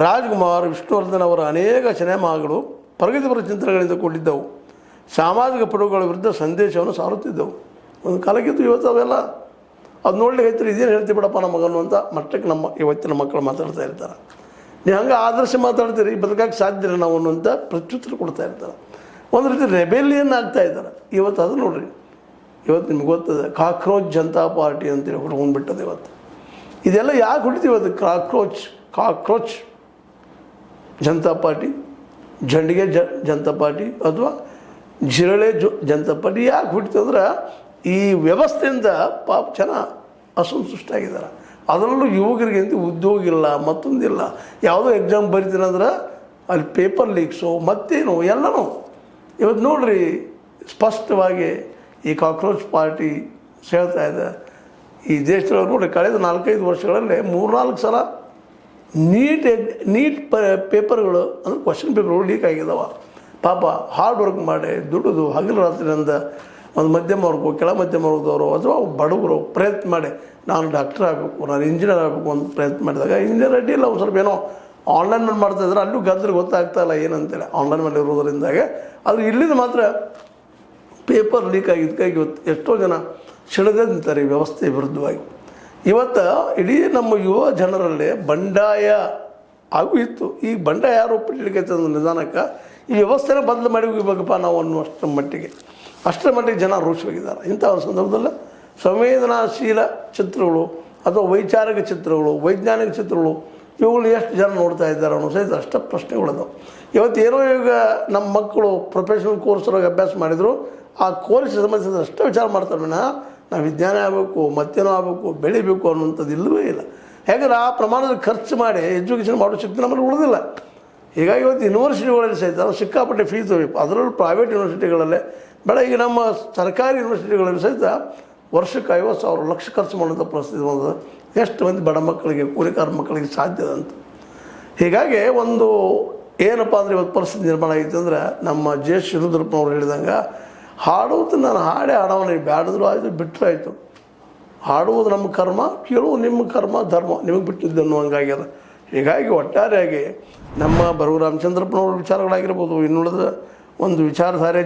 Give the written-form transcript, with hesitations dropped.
ರಾಜ್ಕುಮಾರ್, ವಿಷ್ಣುವರ್ಧನ್ ಅವರ ಅನೇಕ ಸಿನಿಮಾಗಳು ಪ್ರಗತಿಪರ ಚಿಂತನೆಗಳಿಂದ ಕೂಡಿದ್ದವು. ಸಾಮಾಜಿಕ ಪಟುಗಳ ವಿರುದ್ಧ ಸಂದೇಶವನ್ನು ಸಾರುತ್ತಿದ್ದವು. ಒಂದು ಕಾಲಕ್ಕಿದ್ದು ಇವತ್ತು ಅವೆಲ್ಲ ಅದು ನೋಡ್ಲಿಕ್ಕೆ ಹೇಳ್ತಾರೆ, ಇದೇನು ಹೇಳ್ತೀವಿ ಬಿಡಪ್ಪ ನಮ್ಮ ಮಗನು ಅಂತ ಮಟ್ಟಕ್ಕೆ ನಮ್ಮ ಇವತ್ತಿನ ಮಕ್ಕಳು ಮಾತಾಡ್ತಾ ಇರ್ತಾರೆ. ನೀವು ಹಂಗೆ ಆದರ್ಶ ಮಾತಾಡ್ತೀರಿ, ಬದುಕಕ್ಕೆ ಸಾಧ್ಯ ಇಲ್ಲ ನಾವು ಅನ್ನುವಂಥ ಪ್ರತ್ಯುತ್ತರ ಕೊಡ್ತಾ ಇರ್ತಾರೆ. ಒಂದು ರೀತಿ ರೆಬೆಲಿಯನ್ ಆಗ್ತಾ ಇದ್ದಾರೆ ಇವತ್ತು. ಅದು ನೋಡ್ರಿ, ಇವತ್ತು ನಿಮ್ಗೆ ಗೊತ್ತದೆ ಕಾಕ್ರೋಚ್ ಜನತಾ ಪಾರ್ಟಿ ಅಂತೇಳಿ ಹುಡ್ಕೊಂಡ್ಬಿಟ್ಟದೆ ಇವತ್ತು. ಇದೆಲ್ಲ ಯಾಕೆ ಹುಡ್ತೀವಿ? ಅದು ಕಾಕ್ರೋಚ್ ಜನತಾ ಪಾರ್ಟಿ, ಜಂಡಿಗೆ ಜನತಾ ಪಾರ್ಟಿ ಅಥವಾ ಜಿರಳೆ ಜನತಾ ಪಾರ್ಟಿ ಯಾಕೆ ಹುಡ್ತೀವಿ ಅಂದ್ರೆ ಈ ವ್ಯವಸ್ಥೆಯಿಂದ ಪಾಪ ಜನ ಅಸಂತುಷ್ಟಾಗಿದ್ದಾರೆ. ಅದರಲ್ಲೂ ಯುವಕರಿಗಂತೂ ಉದ್ಯೋಗ ಇಲ್ಲ, ಮತ್ತೊಂದಿಲ್ಲ. ಯಾವುದೋ ಎಕ್ಸಾಮ್ ಬರಿತೀರಂದ್ರೆ ಅಲ್ಲಿ ಪೇಪರ್ ಲೀಕ್ಸು ಮತ್ತೇನು ಎಲ್ಲನೂ ಇವತ್ತು ನೋಡ್ರಿ ಸ್ಪಷ್ಟವಾಗಿ ಈ ಕಾಕ್ರೋಚ್ ಪಾರ್ಟಿ ಹೇಳ್ತಾ ಇದೆ. ಈ ದೇಶದೊಳಗೆ ನೋಡ್ರಿ ಕಳೆದ 4-5 ವರ್ಷಗಳಲ್ಲಿ 3-4 ಸಲ ನೀಟ್ ಪೇಪರ್ಗಳು ಅಂದರೆ ಕ್ವಶನ್ ಪೇಪರ್ಗಳು ಲೀಕ್ ಆಗಿದ್ದಾವೆ. ಪಾಪ ಹಾರ್ಡ್ ವರ್ಕ್ ಮಾಡಿ ದುಡಿದು ಹಗಲು ರಾತ್ರಿಯಿಂದ ಒಂದು ಮಧ್ಯಮ ವರ್ಗು, ಕೆಳ ಮಧ್ಯಮ ವರ್ಗದವರು ಅಥವಾ ಬಡವರು ಪ್ರಯತ್ನ ಮಾಡಿ ನಾನು ಡಾಕ್ಟರ್ ಆಗಬೇಕು, ನಾನು ಇಂಜಿನಿಯರ್ ಆಗಬೇಕು ಅಂತ ಪ್ರಯತ್ನ ಮಾಡಿದಾಗ ಇಂಜಿನಿಯರ್ ಅಡ್ಡಿ ಇಲ್ಲ, ಸ್ವಲ್ಪ ಏನೋ ಆನ್ಲೈನ್ ಮೇಲೆ ಮಾಡ್ತಾಯಿದ್ರೆ ಅಲ್ಲೂ ಗದ್ದಲು ಗೊತ್ತಾಗ್ತಾ ಇಲ್ಲ ಏನಂತೇಳಿ ಆನ್ಲೈನ್ ಮೇಲೆ ಇರೋದರಿಂದಾಗೆ. ಆದರೆ ಇಲ್ಲಿಂದ ಮಾತ್ರ ಪೇಪರ್ ಲೀಕ್ ಆಗಿದ್ದಕ್ಕಾಗಿ ಇವತ್ತು ಎಷ್ಟೋ ಜನ ಸಿಡಿದೇ ನಿಂತಾರೆ ಈ ವ್ಯವಸ್ಥೆ ವಿರುದ್ಧವಾಗಿ. ಇವತ್ತು ಇಡೀ ನಮ್ಮ ಯುವ ಜನರಲ್ಲಿ ಬಂಡಾಯ ಆಗು ಇತ್ತು. ಈ ಬಂಡಾಯ ಯಾರು ಒಪ್ಪಿಡ್ಲಿಕ್ಕೆ ನಿಧಾನಕ್ಕೆ ಈ ವ್ಯವಸ್ಥೆನ ಬದಲು ಮಾಡಿ ಹೋಗ್ಬೇಕಪ್ಪ ನಾವು ಅನ್ನುವಷ್ಟರ ಮಟ್ಟಿಗೆ ಜನ ರೋಷವಾಗಿದ್ದಾರೆ. ಇಂಥ ಒಂದು ಸಂದರ್ಭದಲ್ಲಿ ಸಂವೇದನಾಶೀಲ ಚಿತ್ರಗಳು ಅಥವಾ ವೈಚಾರಿಕ ಚಿತ್ರಗಳು, ವೈಜ್ಞಾನಿಕ ಚಿತ್ರಗಳು ಇವುಗಳು ಎಷ್ಟು ಜನ ನೋಡ್ತಾ ಇದ್ದಾರೆ ಅನ್ನೋ ಸಹಿತ ಅಷ್ಟು ಪ್ರಶ್ನೆಗಳದಾವೆ. ಇವತ್ತೇನೋ ಈಗ ನಮ್ಮ ಮಕ್ಕಳು ಪ್ರೊಫೆಷ್ನಲ್ ಕೋರ್ಸ್ರೊಳಗೆ ಅಭ್ಯಾಸ ಮಾಡಿದರು, ಆ ಕೋರ್ಸ್ ಸಂಬಂಧಿಸಿದ ಅಷ್ಟೇ ವಿಚಾರ ಮಾಡ್ತಾರೆ ವಿನಃ ನಾವು ವಿಜ್ಞಾನ ಆಗಬೇಕು, ಮತ್ತೇನೋ ಆಗಬೇಕು, ಬೆಳಿಬೇಕು ಅನ್ನುವಂಥದ್ದು ಇಲ್ಲವೇ ಇಲ್ಲ. ಯಾಕಂದ್ರೆ ಆ ಪ್ರಮಾಣದಲ್ಲಿ ಖರ್ಚು ಮಾಡಿ ಎಜುಕೇಷನ್ ಮಾಡೋ ಶಕ್ತಿ ನಮ್ಮಲ್ಲಿ ಉಳಿದಿಲ್ಲ. ಹೀಗಾಗಿ ಇವತ್ತು ಯೂನಿವರ್ಸಿಟಿಗಳಲ್ಲಿ ಸಹಿತ ಸಿಕ್ಕಾಪಟ್ಟೆ ಫೀಸ್ ಹೋಗಬೇಕು. ಅದರಲ್ಲೂ ಪ್ರೈವೇಟ್ ಯೂನಿವರ್ಸಿಟಿಗಳಲ್ಲೇ ಬೇಡ, ಈಗ ನಮ್ಮ ಸರ್ಕಾರಿ ಯೂನಿವರ್ಸಿಟಿಗಳಲ್ಲಿ ಸಹಿತ ವರ್ಷಕ್ಕೆ 50,000 ಲಕ್ಷ ಖರ್ಚು ಮಾಡುವಂಥ ಪರಿಸ್ಥಿತಿ ಬಂದದ. ಎಷ್ಟು ಮಂದಿ ಬಡ ಮಕ್ಕಳಿಗೆ, ಕೂಲಿಕಾರ ಮಕ್ಕಳಿಗೆ ಸಾಧ್ಯದ ಅಂತ. ಹೀಗಾಗಿ ಒಂದು ಏನಪ್ಪ ಅಂದರೆ ಇವತ್ತು ಪರಿಸ್ಥಿತಿ ನಿರ್ಮಾಣ ಆಗಿತ್ತು ಅಂದರೆ ನಮ್ಮ ಜೆ ಶಿರುದ್ರಪ್ಪನವ್ರು ಹೇಳಿದಂಗೆ ಹಾಡುವುದು ನಾನು ಹಾಡೇ ಹಾಡೋಣ, ಬ್ಯಾಡಿದ್ರು ಆಯಿತು ಬಿಟ್ಟರೆ ಆಯಿತು. ಹಾಡುವುದು ನಮ್ಮ ಕರ್ಮ, ಕೇಳುವುದು ನಿಮ್ಮ ಕರ್ಮ ಧರ್ಮ, ನಿಮಗೆ ಬಿಟ್ಟಿದ್ದು ಅನ್ನುವಂಗಾಗ್ಯದ. ಹೀಗಾಗಿ ಒಟ್ಟಾರೆಯಾಗಿ ನಮ್ಮ ಬರಗು ರಾಮಚಂದ್ರಪ್ಪನವ್ರ ವಿಚಾರಗಳಾಗಿರ್ಬೋದು, ಇನ್ನುಳಿದ ಒಂದು ವಿಚಾರಧಾರೆ